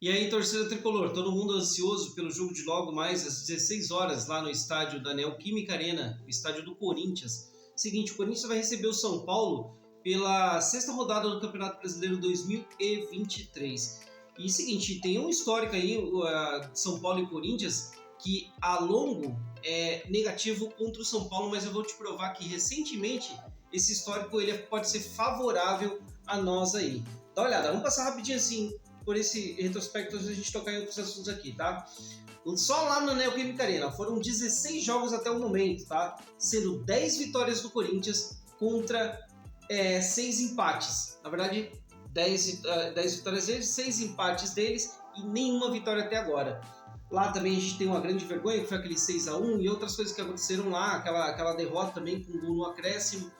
E aí, torcida tricolor, todo mundo ansioso pelo jogo de logo mais às 16 horas lá no estádio da Neoquímica Arena, o estádio do Corinthians. Seguinte, o Corinthians vai receber o São Paulo pela sexta rodada do Campeonato Brasileiro 2023. E seguinte, tem um histórico aí, São Paulo e Corinthians, que a longo é negativo contra o São Paulo, mas eu vou te provar que recentemente esse histórico ele pode ser favorável a nós aí. Dá uma olhada, vamos passar rapidinho assim por esse retrospecto antes da gente tocar em outros assuntos aqui, tá? Só lá no Neoquímica Arena foram 16 jogos até o momento, tá? Sendo 10 vitórias do Corinthians contra 6 empates. Na verdade, 10 vitórias deles, 6 empates deles e nenhuma vitória até agora. Lá também a gente tem uma grande vergonha, que foi aquele 6-1 e outras coisas que aconteceram lá, aquela derrota também com gol no acréscimo.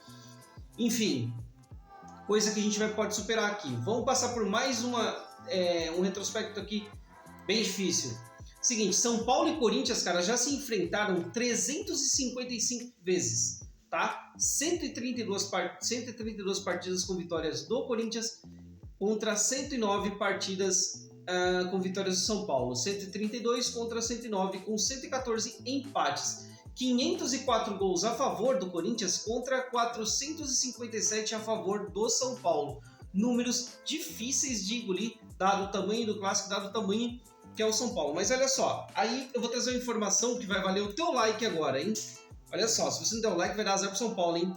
Enfim, coisa que a gente pode superar aqui. Vamos passar por mais um retrospecto aqui bem difícil. Seguinte, São Paulo e Corinthians, cara, já se enfrentaram 355 vezes, tá? 132 partidas com vitórias do Corinthians contra 109 partidas com vitórias do São Paulo. 132 contra 109 com 114 empates. 504 gols a favor do Corinthians contra 457 a favor do São Paulo. Números difíceis de engolir, dado o tamanho do clássico, dado o tamanho que é o São Paulo. Mas olha só, aí eu vou trazer uma informação que vai valer o teu like agora, hein? Olha só, se você não der o like, vai dar 0 pro São Paulo, hein?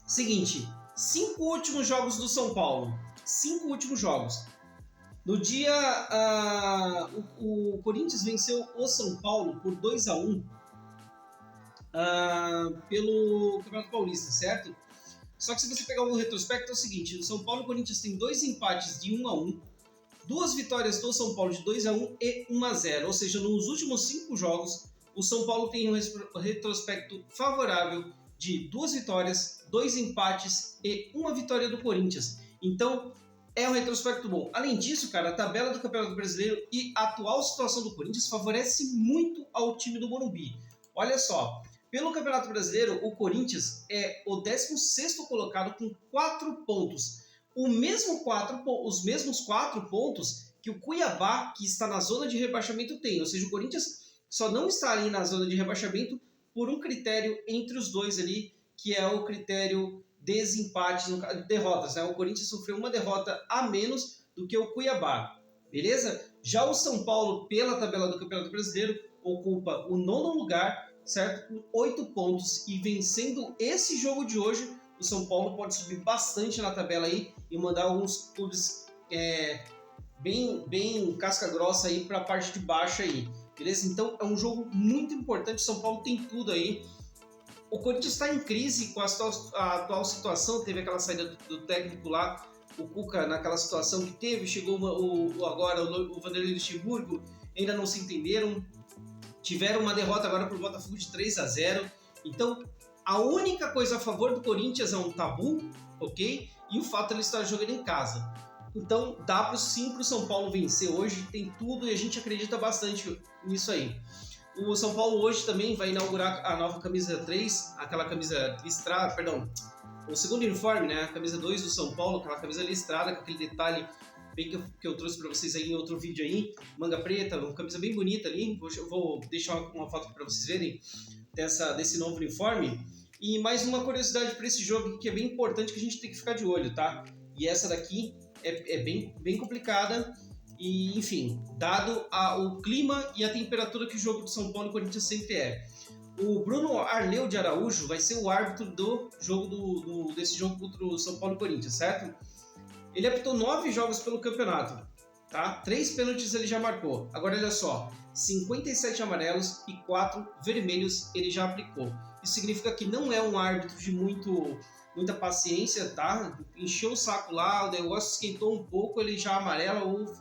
Seguinte, 5 últimos jogos do São Paulo. 5 últimos jogos. No dia, o Corinthians venceu o São Paulo por 2-1 pelo Campeonato Paulista, certo? Só que se você pegar um retrospecto, é o seguinte, o São Paulo e o Corinthians têm 2 empates de 1-1, 2 vitórias do São Paulo de 2-1 e 1-0, ou seja, nos últimos 5 jogos, o São Paulo tem um retrospecto favorável de 2 vitórias, 2 empates e 1 vitória do Corinthians. Então, é um retrospecto bom. Além disso, cara, a tabela do Campeonato Brasileiro e a atual situação do Corinthians favorece muito ao time do Morumbi. Olha só, pelo Campeonato Brasileiro, o Corinthians é o 16º colocado com 4 pontos. Os mesmos 4 pontos que o Cuiabá, que está na zona de rebaixamento, tem. Ou seja, o Corinthians só não está ali na zona de rebaixamento por um critério entre os dois ali, que é o critério desempates, derrotas, né? O Corinthians sofreu uma derrota a menos do que o Cuiabá, beleza? Já o São Paulo, pela tabela do Campeonato Brasileiro, ocupa o 9º lugar, certo? Com 8 pontos, e vencendo esse jogo de hoje, o São Paulo pode subir bastante na tabela aí e mandar alguns clubes bem casca grossa aí para a parte de baixo aí, beleza? Então é um jogo muito importante, o São Paulo tem tudo aí. O Corinthians está em crise com a atual situação, teve aquela saída do técnico lá, o Cuca, naquela situação que teve, chegou agora o Vanderlei Luxemburgo, ainda não se entenderam, tiveram uma derrota agora para o Botafogo de 3-0, então a única coisa a favor do Corinthians é um tabu, ok? E o fato de ele estar jogando em casa. Então dá sim para o São Paulo vencer hoje, tem tudo e a gente acredita bastante nisso aí. O São Paulo hoje também vai inaugurar a nova camisa 3, aquela camisa listrada, perdão, o segundo uniforme, né? A camisa 2 do São Paulo, aquela camisa listrada com aquele detalhe bem que eu trouxe para vocês aí em outro vídeo aí, manga preta, uma camisa bem bonita ali. Eu vou deixar uma foto para vocês verem desse novo uniforme. E mais uma curiosidade para esse jogo que é bem importante, que a gente tem que ficar de olho, tá? E essa daqui é bem complicada. E, enfim, dado o clima e a temperatura que o jogo do São Paulo e Corinthians sempre é. O Bruno Arleu de Araújo vai ser o árbitro do jogo desse jogo contra o São Paulo e Corinthians, certo? Ele apitou 9 jogos pelo campeonato, tá? 3 pênaltis ele já marcou. Agora olha só, 57 amarelos e 4 vermelhos ele já aplicou. Isso significa que não é um árbitro de muita paciência, tá? Encheu o saco lá, o negócio esquentou um pouco, ele já amarela ou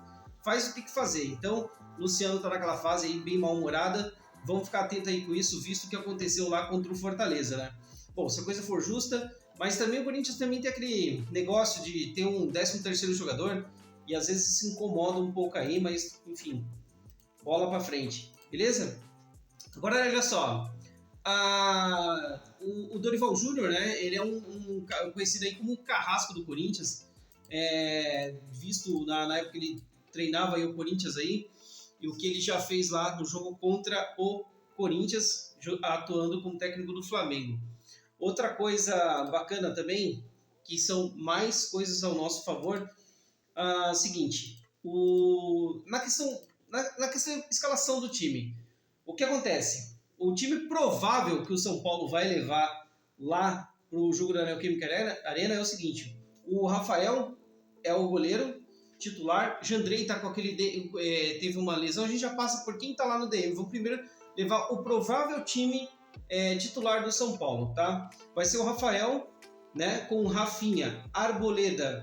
faz o que tem que fazer. Então, o Luciano tá naquela fase aí bem mal-humorada. Vamos ficar atento aí com isso, visto o que aconteceu lá contra o Fortaleza, né? Bom, se a coisa for justa, mas também o Corinthians também tem aquele negócio de ter um 13º jogador e às vezes se incomoda um pouco aí, mas enfim, bola pra frente, beleza? Agora olha só, o Dorival Júnior, né? Ele é conhecido aí como o carrasco do Corinthians, visto na época que ele treinava aí o Corinthians aí, e o que ele já fez lá no jogo contra o Corinthians, atuando como técnico do Flamengo. Outra coisa bacana também, que são mais coisas ao nosso favor, seguinte, na questão de escalação do time, o que acontece? O time provável que o São Paulo vai levar lá para o jogo da Neoquímica Arena é o seguinte: o Rafael é o goleiro titular, Jandrei tá com aquele teve uma lesão, a gente já passa por quem tá lá no DM. Vou primeiro levar o provável time titular do São Paulo, tá? Vai ser o Rafael, né, com Rafinha, Arboleda,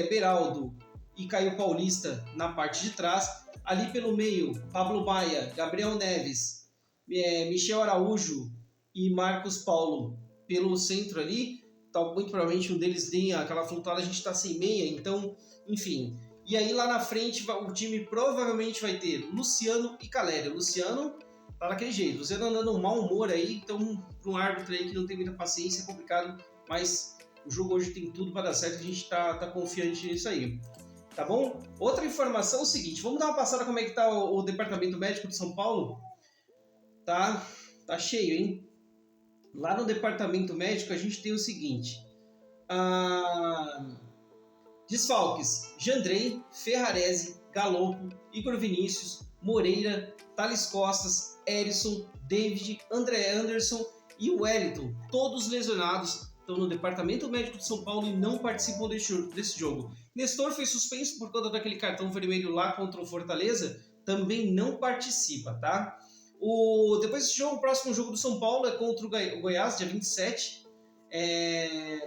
Beraldo e Caio Paulista na parte de trás. Ali pelo meio, Pablo Maia, Gabriel Neves, Michel Araújo e Marcos Paulo pelo centro ali. Muito provavelmente um deles tem aquela flutuada, a gente está sem meia, então, enfim. E aí lá na frente o time provavelmente vai ter Luciano e Calério. Luciano tá daquele jeito, Luciano andando um mau humor aí, então para um árbitro aí que não tem muita paciência é complicado, mas o jogo hoje tem tudo para dar certo, a gente tá confiante nisso aí. Tá bom? Outra informação é o seguinte, vamos dar uma passada como é que tá o departamento médico de São Paulo. Tá cheio, hein? Lá no departamento médico a gente tem o seguinte: desfalques: Jandrei, Ferrarese, Galopo, Igor Vinícius, Moreira, Thales Costas, Erisson, David, André Anderson e Wellington, todos lesionados, estão no departamento médico de São Paulo e não participam desse jogo. Nestor foi suspenso por conta daquele cartão vermelho lá contra o Fortaleza, também não participa, tá? Depois desse jogo, o próximo jogo do São Paulo é contra o Goiás, dia 27,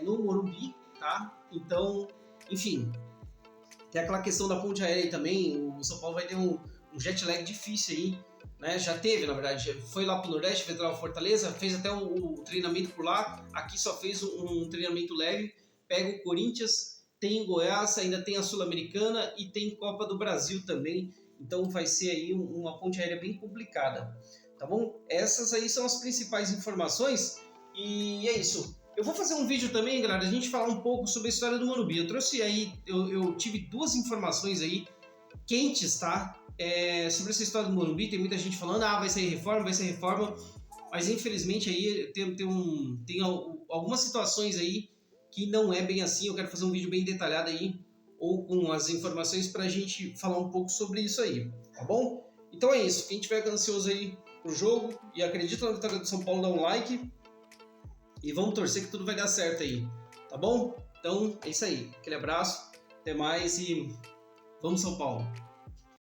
no Morumbi, tá? Então, enfim, tem aquela questão da ponte aérea aí também, o São Paulo vai ter um jet lag difícil aí, né? Já teve, na verdade, foi lá pro Nordeste, fez lá o Fortaleza, fez até o treinamento por lá, aqui só fez um treinamento leve, pega o Corinthians, tem o Goiás, ainda tem a Sul-Americana e tem Copa do Brasil também, então vai ser aí uma ponte aérea bem complicada, tá bom? Essas aí são as principais informações e é isso. Eu vou fazer um vídeo também, galera, a gente falar um pouco sobre a história do Morumbi. Eu trouxe aí, eu tive duas informações aí quentes, tá? Sobre essa história do Morumbi, tem muita gente falando, vai sair reforma, mas infelizmente aí tem algumas situações aí que não é bem assim. Eu quero fazer um vídeo bem detalhado aí, ou com as informações pra gente falar um pouco sobre isso aí, tá bom? Então é isso, quem tiver ansioso aí pro jogo e acredita na vitória do São Paulo, dá um like e vamos torcer que tudo vai dar certo aí, tá bom? Então é isso aí, aquele abraço, até mais e vamos São Paulo!